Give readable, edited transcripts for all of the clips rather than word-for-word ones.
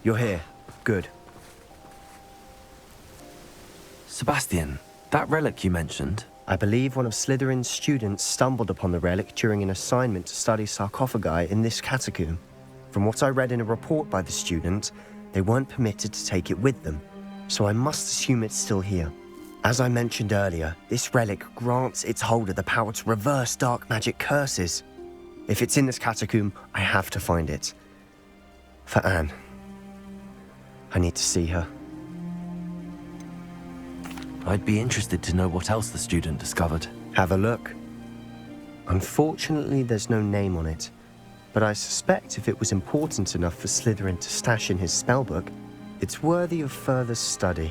You're here. Good. Sebastian, that relic you mentioned. I believe one of Slytherin's students stumbled upon the relic during an assignment to study sarcophagi in this catacomb. From what I read in a report by the student, they weren't permitted to take it with them, so I must assume it's still here. As I mentioned earlier, this relic grants its holder the power to reverse dark magic curses. If it's in this catacomb, I have to find it. For Anne. I need to see her. I'd be interested to know what else the student discovered. Have a look. Unfortunately, there's no name on it, but I suspect if it was important enough for Slytherin to stash in his spellbook, it's worthy of further study.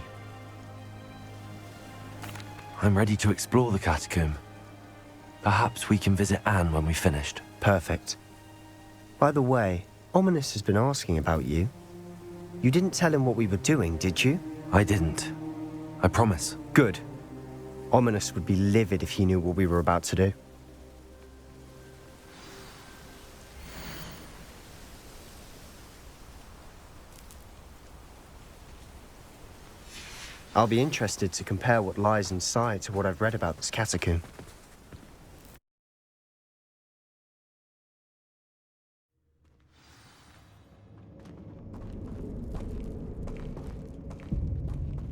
I'm ready to explore the catacomb. Perhaps we can visit Anne when we've finished. Perfect. By the way, Ominous has been asking about you. You didn't tell him what we were doing, did you? I didn't. I promise. Good. Ominous would be livid if he knew what we were about to do. I'll be interested to compare what lies inside to what I've read about this catacomb.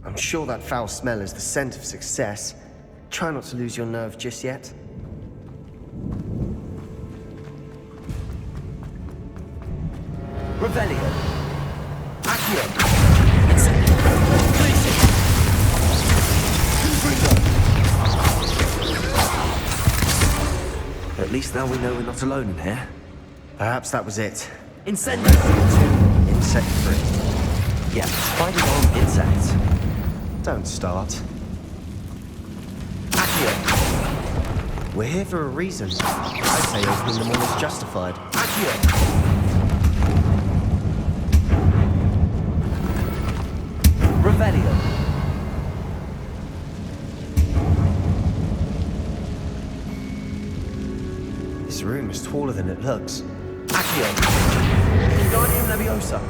I'm sure that foul smell is the scent of success. Try not to lose your nerve just yet. Revelio. Accio. At least now we know we're not alone in here. Perhaps that was it. Incendio. Insect-free. Yeah, spiders aren't insects. Don't start. Accio. We're here for a reason. I'd say opening them all is justified. Accio. Revelio. This room is taller than it looks. Accio. Wingardium Leviosa.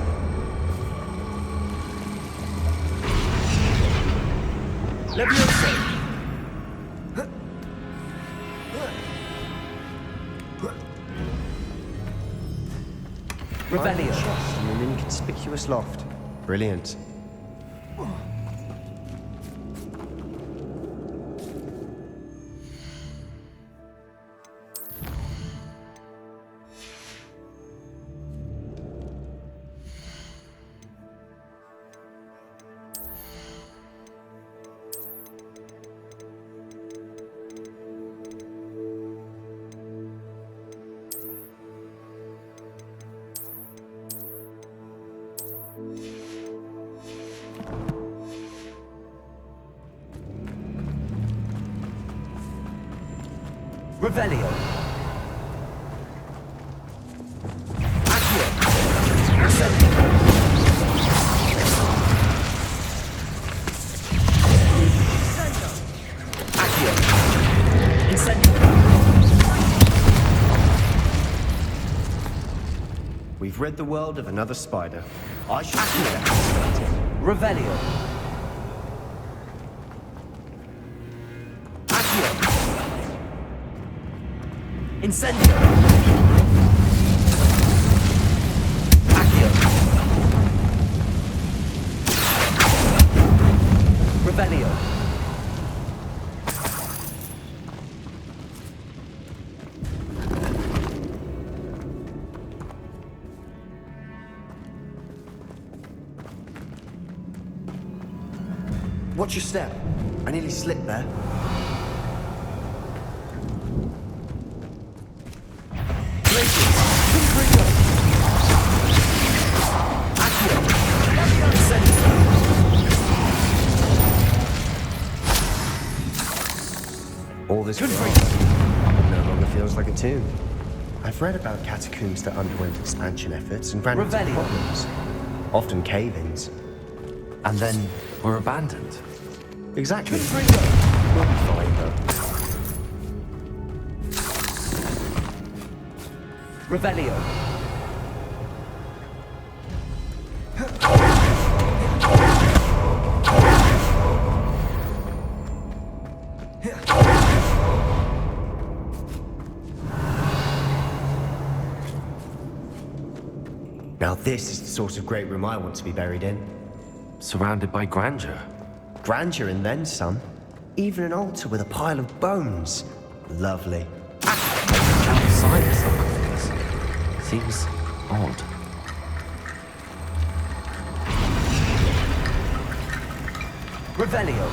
Leviosa. Revelio. Chest in an inconspicuous loft. Brilliant. Revelio. Accio. Incendio. Accio. Incendio. We've rid the world of another spider. I should Accio. see that. Revelio. Accio. Incendio. Accio. Revelio. Watch your step. I nearly slipped there. All this no longer feels like a tomb. I've read about catacombs that underwent expansion efforts and ran into problems. Often cave-ins. And then were abandoned. Exactly. We'll be fine, though. Revelio. Now this is the sort of great room I want to be buried in. Surrounded by grandeur. Grandeur and then some. Even an altar with a pile of bones. Lovely. Outside the sarcophagus. Seems odd. Revelio.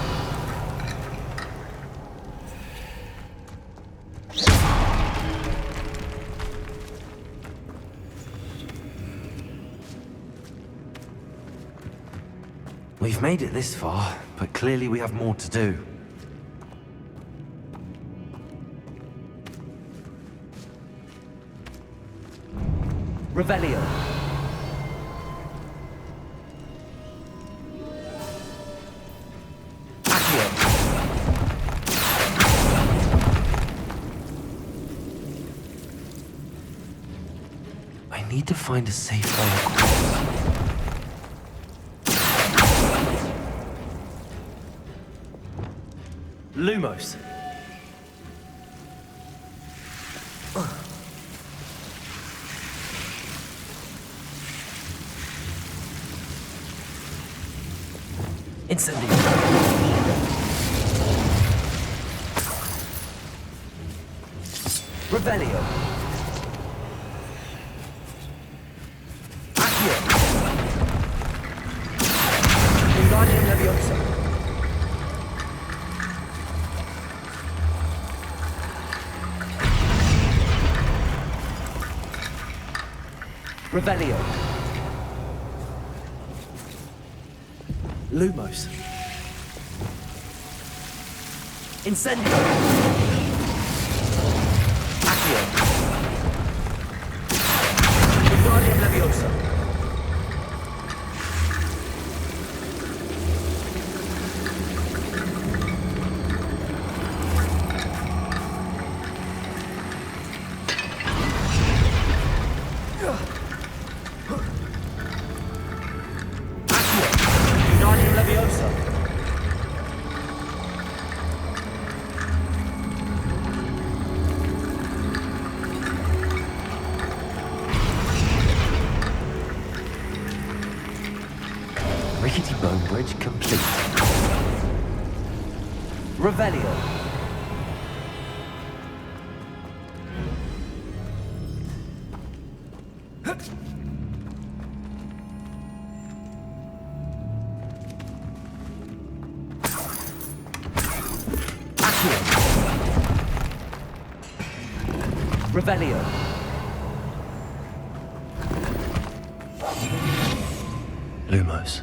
We've made it this far, but clearly we have more to do. Revelio. Accio. I need to find a safe way across. Lumos. Incendio. Revelio. Accio. Wingardium Leviosa. Revelio. Lumos. Incendio. Accio. Wingardium Leviosa. Rickety bone bridge complete. Revelio. Accio. Revelio. Lumos.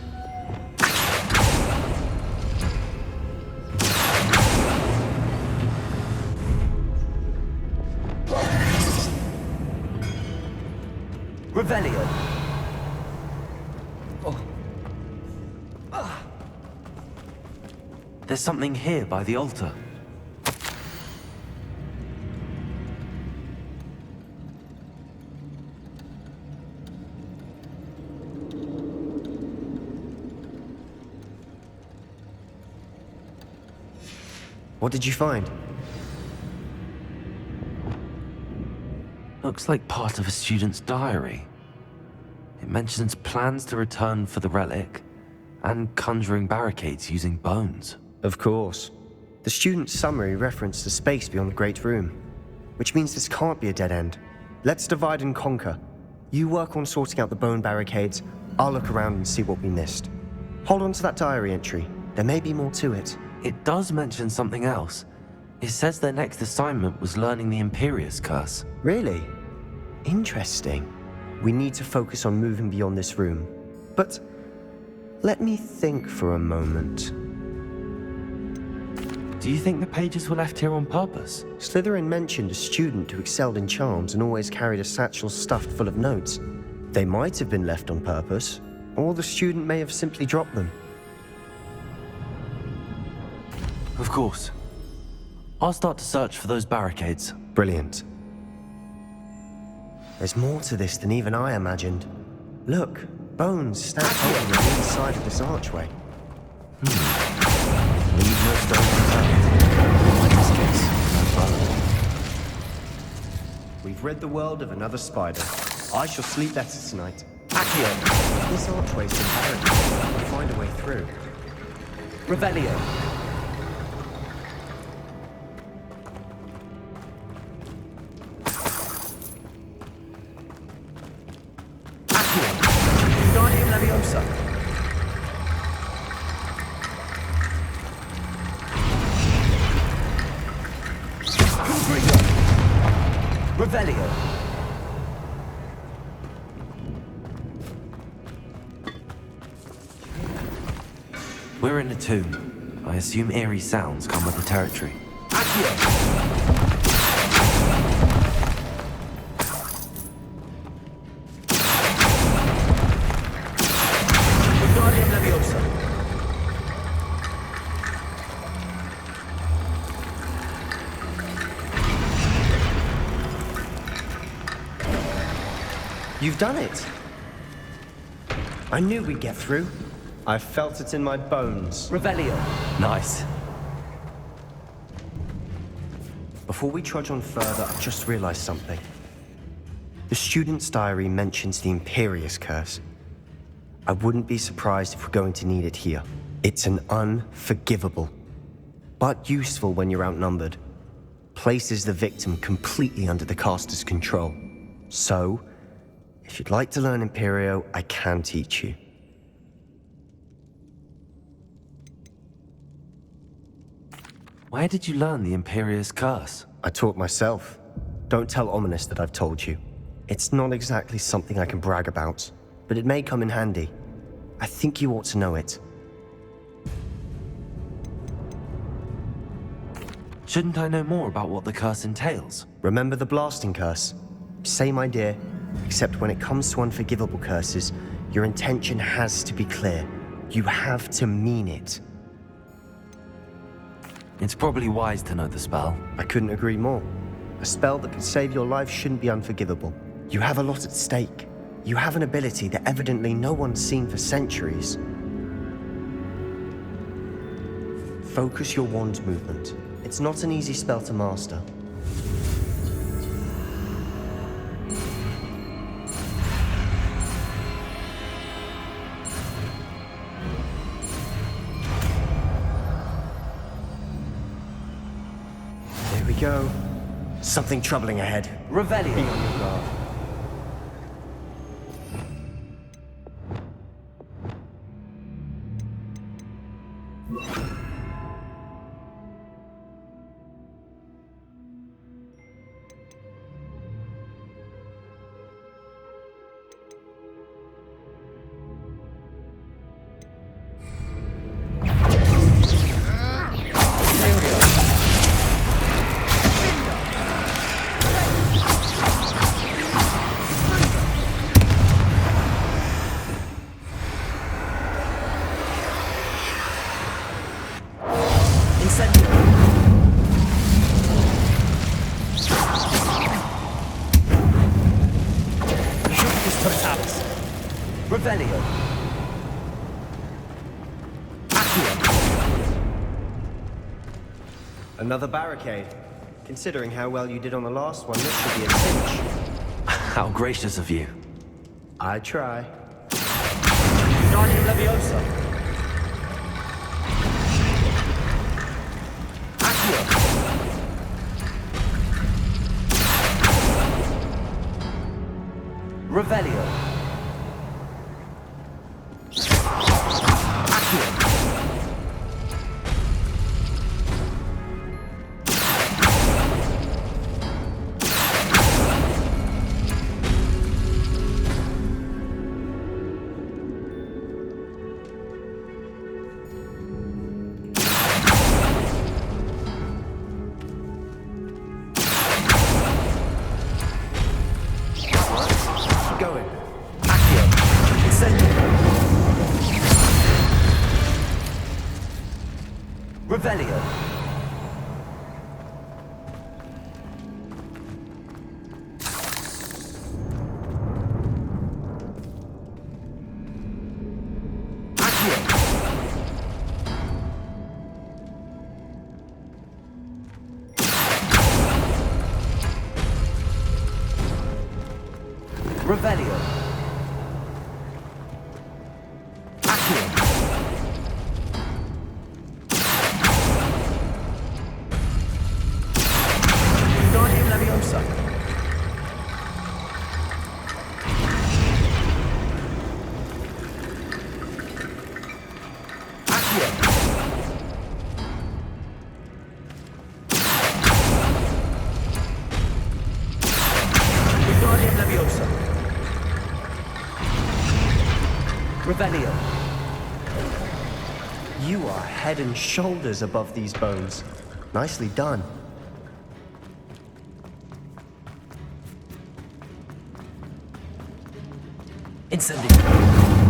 Revelio. There's something here by the altar. What did you find? Looks like part of a student's diary. It mentions plans to return for the relic and conjuring barricades using bones. Of course. The student's summary referenced the space beyond the Great Room, which means this can't be a dead end. Let's divide and conquer. You work on sorting out the bone barricades, I'll look around and see what we missed. Hold on to that diary entry. There may be more to it. It does mention something else. It says their next assignment was learning the Imperious Curse. Really? Interesting. We need to focus on moving beyond this room. But let me think for a moment. Do you think the pages were left here on purpose? Slytherin mentioned a student who excelled in charms and always carried a satchel stuffed full of notes. They might have been left on purpose, or the student may have simply dropped them. Of course. I'll start to search for those barricades. Brilliant. There's more to this than even I imagined. Look, bones stacked over on the inside of this archway. Leave no stone unturned. In this case, no bone. We've rid the world of another spider. I shall sleep better tonight. Accio! This archway's been barricaded. We'll find a way through. Revelio. Accio! Guardian Leviosa. Revelio. We're in a tomb. I assume eerie sounds come with the territory. Accio. Guardian Leviosa. You've done it! I knew we'd get through. I felt it in my bones. Revelio. Nice. Before we trudge on further, I've just realized something. The student's diary mentions the Imperious Curse. I wouldn't be surprised if we're going to need it here. It's an unforgivable, but useful when you're outnumbered. Places the victim completely under the caster's control. So, if you'd like to learn Imperio, I can teach you. Where did you learn the Imperious Curse? I taught myself. Don't tell Ominous that I've told you. It's not exactly something I can brag about, but it may come in handy. I think you ought to know it. Shouldn't I know more about what the curse entails? Remember the blasting curse? Same idea, except when it comes to unforgivable curses, your intention has to be clear. You have to mean it. It's probably wise to know the spell. I couldn't agree more. A spell that could save your life shouldn't be unforgivable. You have a lot at stake. You have an ability that evidently no one's seen for centuries. Focus your wand movement. It's not an easy spell to master. There we go. Something troubling ahead. Revelio. Be on your guard. Revelio. Another barricade. Considering how well you did on the last one, this should be a cinch. How gracious of you. I try. Guardian Leviosa. Accio. Revelio. Revelio. Accio. Revelio. Leviosa. Revelio. You are head and shoulders above these bones. Nicely done. Incendio.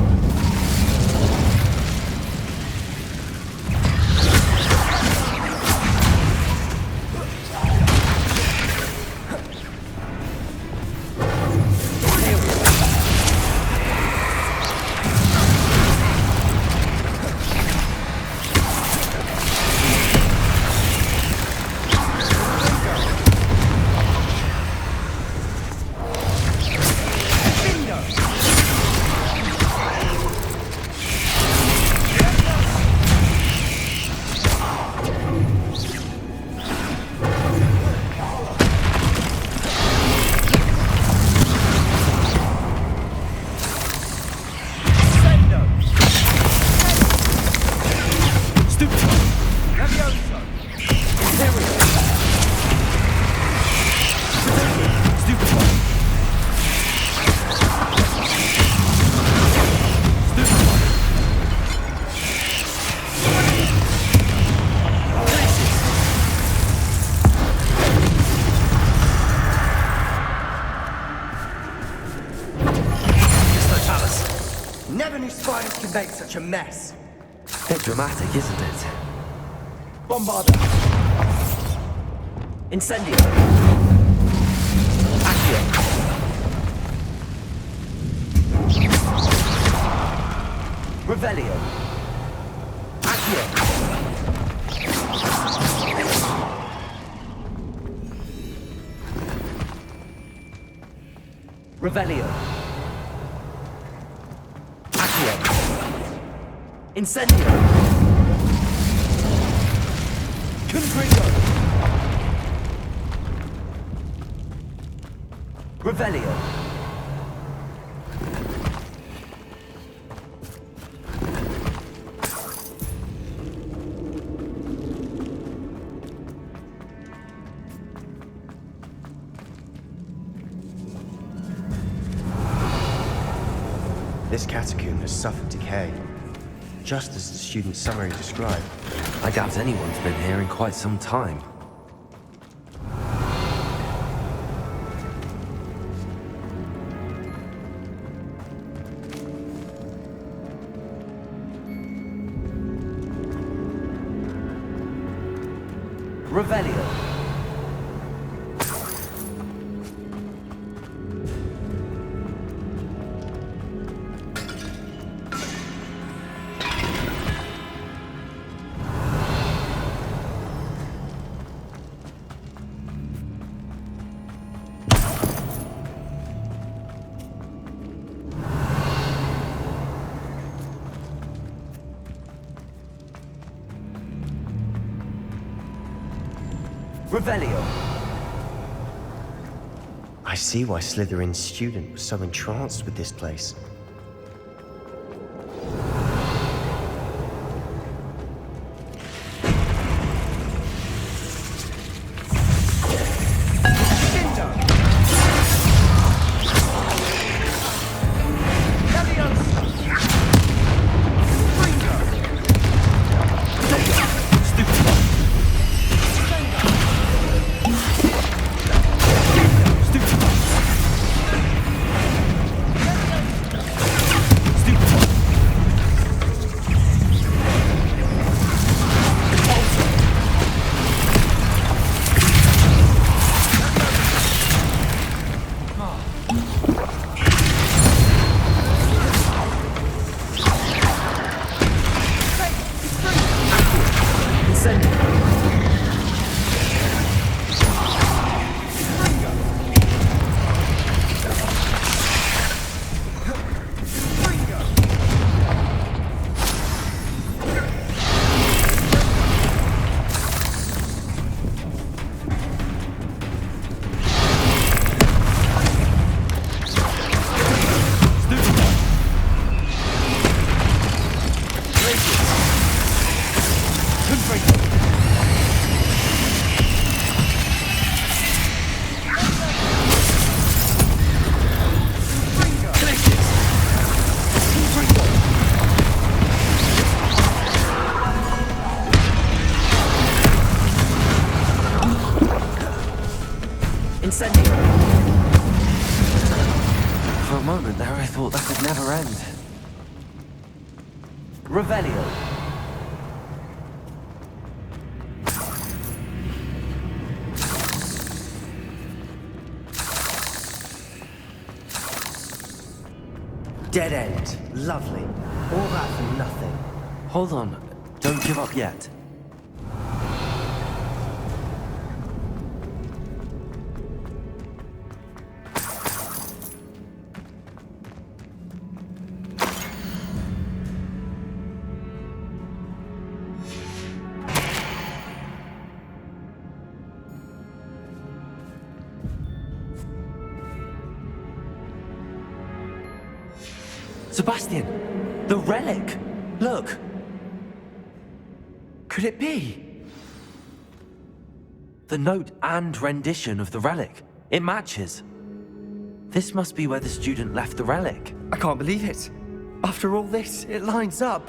Never knew spiders could make such a mess. Bit dramatic, isn't it? Bombarda. Incendio. Accio. Revelio. Accio. Revelio. Incendio! Confringo! Revelio! This catacomb has suffered decay, just as the student's summary described. I doubt anyone's been here in quite some time. Revelio! Revelio. I see why Slytherin's student was so entranced with this place. I thought that would never end. Revelio. Dead end. Lovely. All that for nothing. Hold on. Don't give up yet. Sebastian! The relic! Look! Could it be? The note and rendition of the relic. It matches. This must be where the student left the relic. I can't believe it. After all this, it lines up.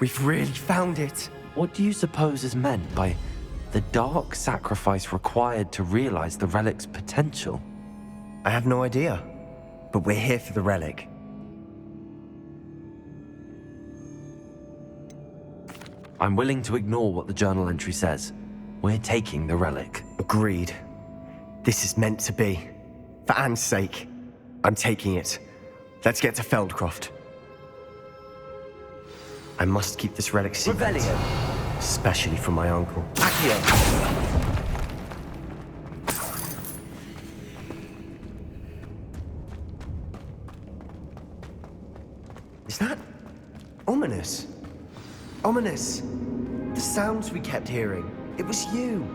We've really found it. What do you suppose is meant by the dark sacrifice required to realize the relic's potential? I have no idea. But we're here for the relic. I'm willing to ignore what the journal entry says. We're taking the relic. Agreed. This is meant to be. For Anne's sake, I'm taking it. Let's get to Feldcroft. I must keep this relic secret. Revelio. Especially from my uncle. Accio. Is that ominous? Ominous. The sounds we kept hearing. It was you.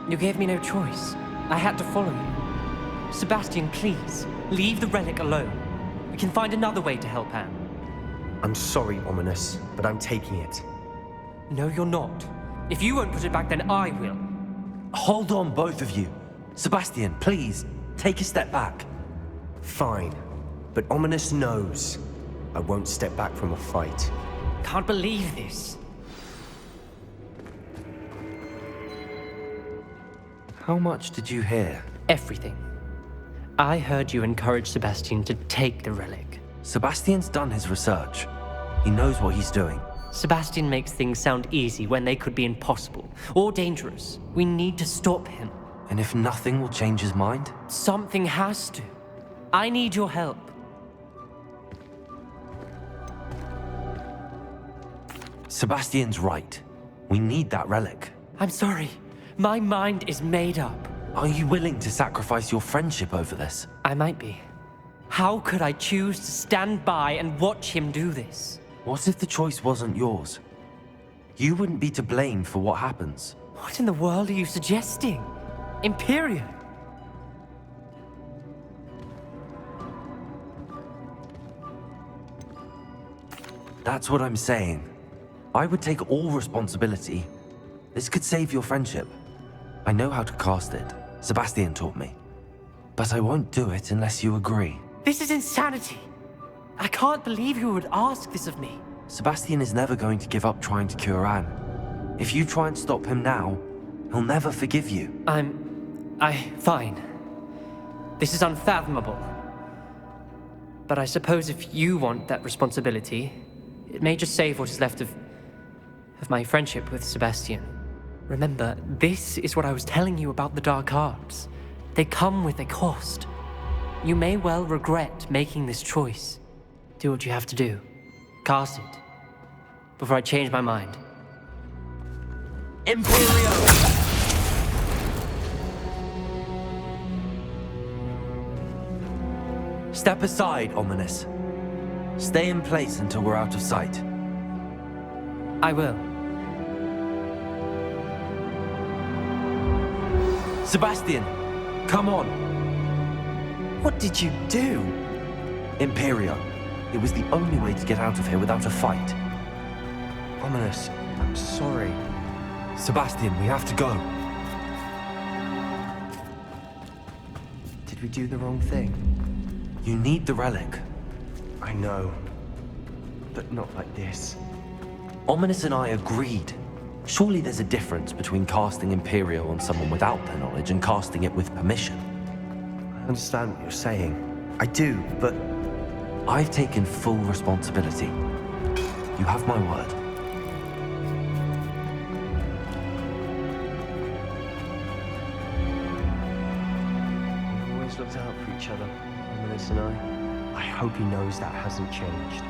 You gave me no choice. I had to follow you. Sebastian, please, leave the relic alone. We can find another way to help Anne. I'm sorry, Ominous, but I'm taking it. No, you're not. If you won't put it back, then I will. Hold on, both of you. Sebastian, please, take a step back. Fine. But Ominous knows I won't step back from a fight. Can't believe this. How much did you hear? Everything. I heard you encourage Sebastian to take the relic. Sebastian's done his research. He knows what he's doing. Sebastian makes things sound easy when they could be impossible or dangerous. We need to stop him. And if nothing will change his mind? Something has to. I need your help. Sebastian's right. We need that relic. I'm sorry. My mind is made up. Are you willing to sacrifice your friendship over this? I might be. How could I choose to stand by and watch him do this? What if the choice wasn't yours? You wouldn't be to blame for what happens. What in the world are you suggesting? Imperium? That's what I'm saying. I would take all responsibility. This could save your friendship. I know how to cast it. Sebastian taught me. But I won't do it unless you agree. This is insanity. I can't believe you would ask this of me. Sebastian is never going to give up trying to cure Anne. If you try and stop him now, he'll never forgive you. Fine. This is unfathomable. But I suppose if you want that responsibility, it may just save what is left of my friendship with Sebastian. Remember, this is what I was telling you about the dark arts. They come with a cost. You may well regret making this choice. Do what you have to do. Cast it. Before I change my mind. Imperio! Step aside, Ominous. Stay in place until we're out of sight. I will. Sebastian, come on. What did you do? Imperio. It was the only way to get out of here without a fight. Ominous, I'm sorry. Sebastian, we have to go. Did we do the wrong thing? You need the relic. I know. But not like this. Ominous and I agreed. Surely there's a difference between casting Imperio on someone without their knowledge and casting it with permission. I understand what you're saying. I do, but I've taken full responsibility. You have my word. We always looked out for each other, Melissa and I. I hope he knows that hasn't changed.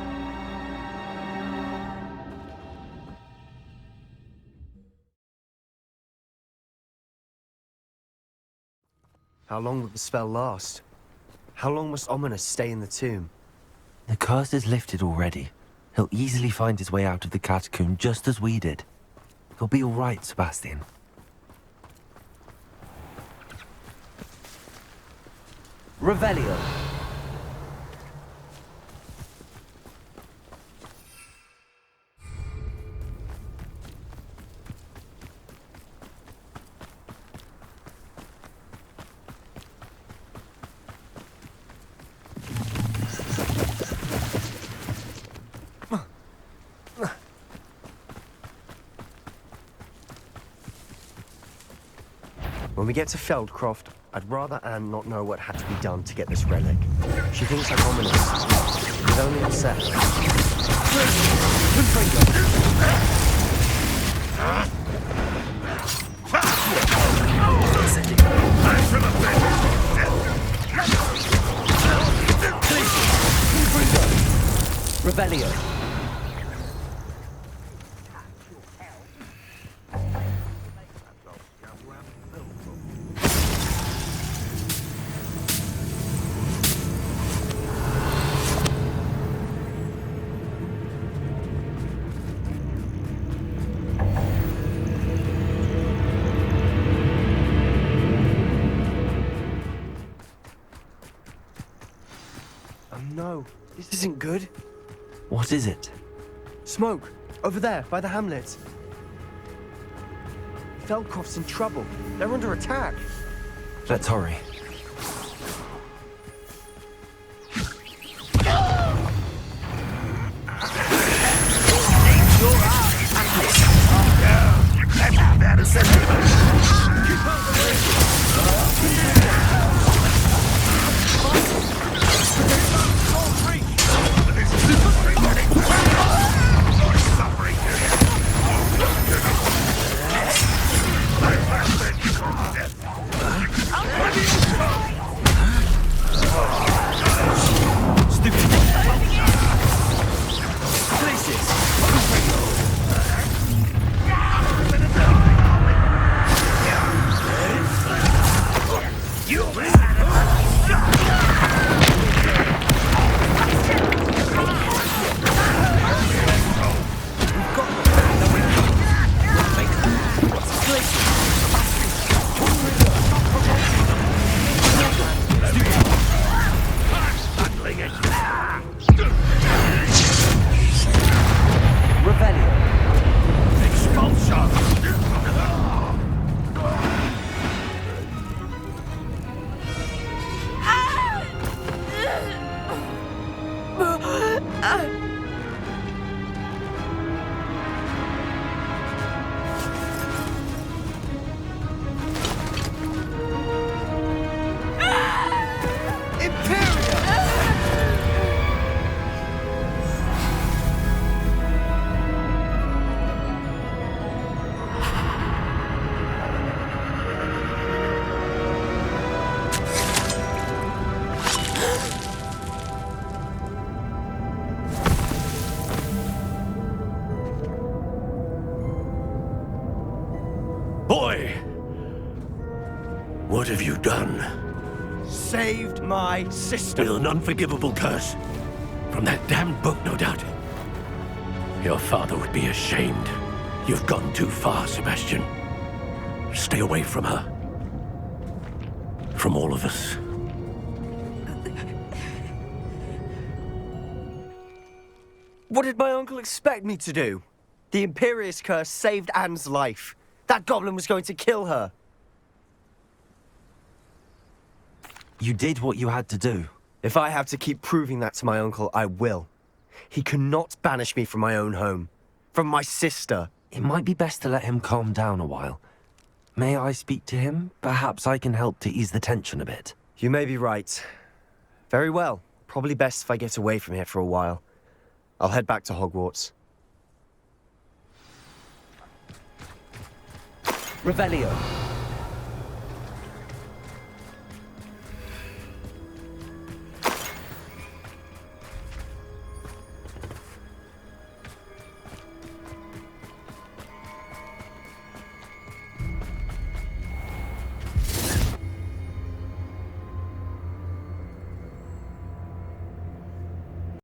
How long will the spell last? How long must Ominous stay in the tomb? The curse is lifted already. He'll easily find his way out of the catacomb just as we did. He'll be all right, Sebastian. Revelio. When we get to Feldcroft, I'd rather Anne not know what had to be done to get this relic. She thinks I'm ominous. It only upset Revelio. No, this isn't good. What is it? Smoke, over there, by the hamlet. Feldcroft's in trouble. They're under attack. Let's hurry. Boy! What have you done? Saved my sister. With an unforgivable curse. From that damned book, no doubt. Your father would be ashamed. You've gone too far, Sebastian. Stay away from her. From all of us. What did my uncle expect me to do? The Imperious curse saved Anne's life. That goblin was going to kill her. You did what you had to do. If I have to keep proving that to my uncle, I will. He cannot banish me from my own home. From my sister. It might be best to let him calm down a while. May I speak to him? Perhaps I can help to ease the tension a bit. You may be right. Very well. Probably best if I get away from here for a while. I'll head back to Hogwarts. Revelio.